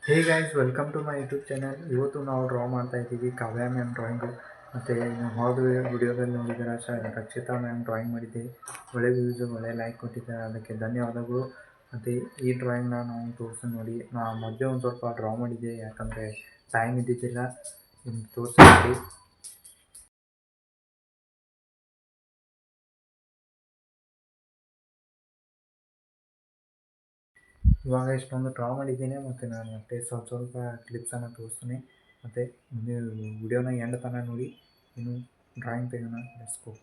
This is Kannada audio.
Hey guys welcome to my YouTube channel. ಇವತ್ತು ನಾವು ಡ್ರಾ ಮಾಡ್ತಾ ಇದ್ದೀವಿ ಕಾವ್ಯ ಮ್ಯಾಮ್ ಡ್ರಾಯಿಂಗು. ಮತ್ತು ಹೋದ ವಿಡಿಯೋದಲ್ಲಿ ನೋಡಿದರೆ ರಕ್ಷಿತಾ ಮ್ಯಾಮ್ ಡ್ರಾಯಿಂಗ್ ಮಾಡಿದ್ದೆ. ಒಳ್ಳೆ ವ್ಯೂಸು ಒಳ್ಳೆ ಲೈಕ್ ಕೊಟ್ಟಿದ್ದಾರೆ, ಅದಕ್ಕೆ ಧನ್ಯವಾದಗಳು. ಮತ್ತು ಈ ಡ್ರಾಯಿಂಗ್ನ ನಾವು ತೋರಿಸಿ ನೋಡಿ. ನಾನು ಮೊದಲೇ ಒಂದು ಸ್ವಲ್ಪ ಡ್ರಾ ಮಾಡಿದ್ದೆ, ಯಾಕಂದರೆ ಟೈಮ್ ಇದ್ದಿದ್ದಿಲ್ಲ. ನಿಮ್ಗೆ ತೋರಿಸಿ. ಇವಾಗ ಇಷ್ಟೊಂದು ಡ್ರಾ ಮಾಡಿದ್ದೀನಿ, ಮತ್ತು ನಾನು ಮತ್ತೆ ಸ್ವಲ್ಪ ಸ್ವಲ್ಪ ಕ್ಲಿಪ್ಸನ್ನು ತೋರಿಸ್ತೀನಿ. ಮತ್ತು ನೀವು ವಿಡಿಯೋನ ಎಂಡ್ ತನಕ ನೋಡಿ. ಇನ್ನು ಡ್ರಾಯಿಂಗ್ ತೆಗೆಯೋಣ. Let's go.